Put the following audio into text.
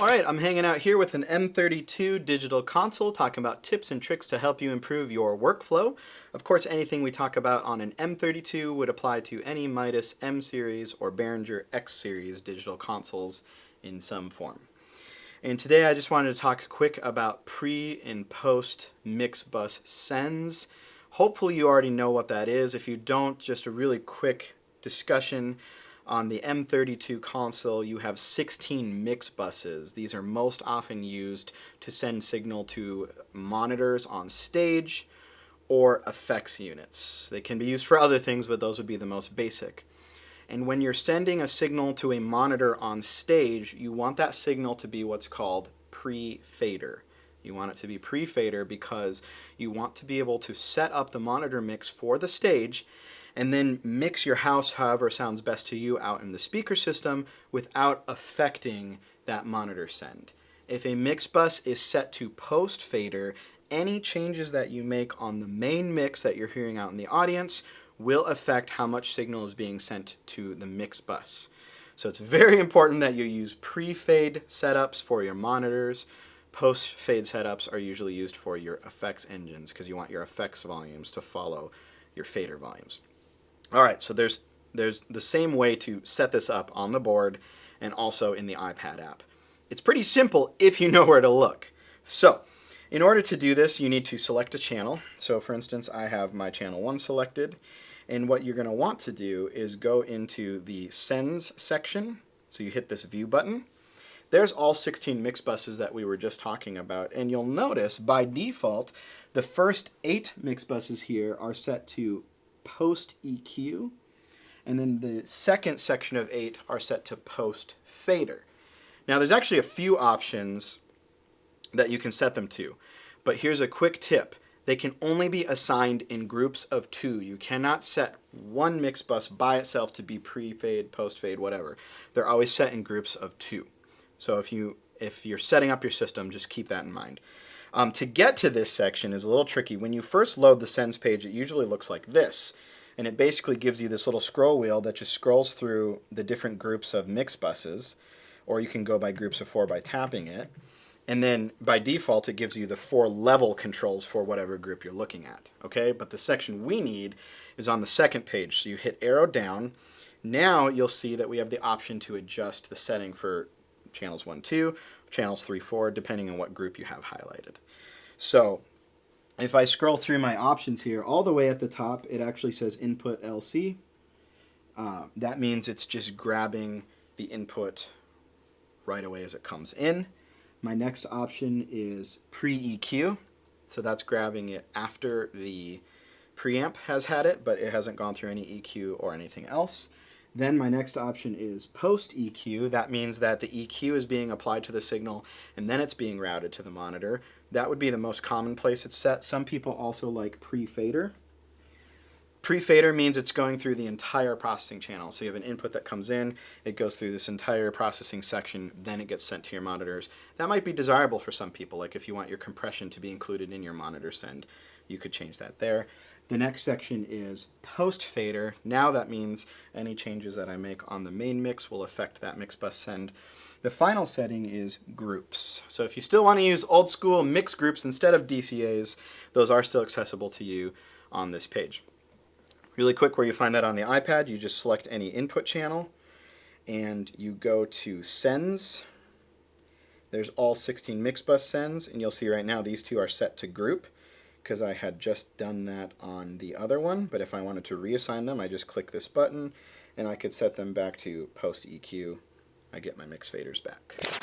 Alright, I'm hanging out here with an M32 digital console talking about tips and tricks to help you improve your workflow. Of course, anything we talk about on an M32 would apply to any Midas M series or Behringer X series digital consoles in some form. And today I just wanted to talk quick about pre and post Mixbus sends. Hopefully you already know what that is. If you don't, just a really quick discussion. On the M32 console, you have 16 mix buses. These are most often used to send signal to monitors on stage or effects units. They can be used for other things, but those would be the most basic. And when you're sending a signal to a monitor on stage, you want that signal to be what's called pre-fader. You want it to be pre-fader because you want to be able to set up the monitor mix for the stage and then mix your house however sounds best to you out in the speaker system without affecting that monitor send. If a mix bus is set to post fader, any changes that you make on the main mix that you're hearing out in the audience will affect how much signal is being sent to the mix bus. So it's very important that you use pre-fade setups for your monitors. Post-fade setups are usually used for your effects engines because you want your effects volumes to follow your fader volumes. All right, so there's the same way to set this up on the board and also in the iPad app. It's pretty simple if you know where to look. So in order to do this, you need to select a channel. So for instance, I have my channel 1 selected. And what you're going to want to do is go into the Sends section. So you hit this View button. There's all 16 mix buses that we were just talking about. And you'll notice by default, the first 8 mix buses here are set to post EQ, and then the second section of 8 are set to post fader. Now there's actually a few options that you can set them to, but here's a quick tip. They can only be assigned in groups of 2. You cannot set one mix bus by itself to be pre-fade, post-fade, whatever. They're always set in groups of 2. So if you're setting up your system, just keep that in mind. To get to this section is a little tricky. When you first load the Sends page, it usually looks like this. And it basically gives you this little scroll wheel that just scrolls through the different groups of mix buses. Or you can go by groups of 4 by tapping it. And then by default, it gives you the 4 level controls for whatever group you're looking at. Okay? But the section we need is on the second page. So you hit arrow down. Now you'll see that we have the option to adjust the setting for channels 1, 2, channels 3, 4, depending on what group you have highlighted. So if I scroll through my options here, all the way at the top, it actually says Input LC. That means it's just grabbing the input right away as it comes in. My next option is Pre-EQ. So that's grabbing it after the preamp has had it, but it hasn't gone through any EQ or anything else. Then my next option is post-EQ. That means that the EQ is being applied to the signal and then it's being routed to the monitor. That would be the most common place it's set. Some people also like pre-fader. Pre-fader means it's going through the entire processing channel. So you have an input that comes in, it goes through this entire processing section, then it gets sent to your monitors. That might be desirable for some people, like if you want your compression to be included in your monitor send, you could change that there. The next section is post-fader. Now that means any changes that I make on the main mix will affect that mix bus send. The final setting is groups. So if you still want to use old school mix groups instead of DCAs, those are still accessible to you on this page. Really quick, where you find that on the iPad, you just select any input channel and you go to Sends. There's all 16 mix bus sends, and you'll see right now these 2 are set to group, because I had just done that on the other one. But if I wanted to reassign them, I just click this button and I could set them back to post EQ. I get my mix faders back.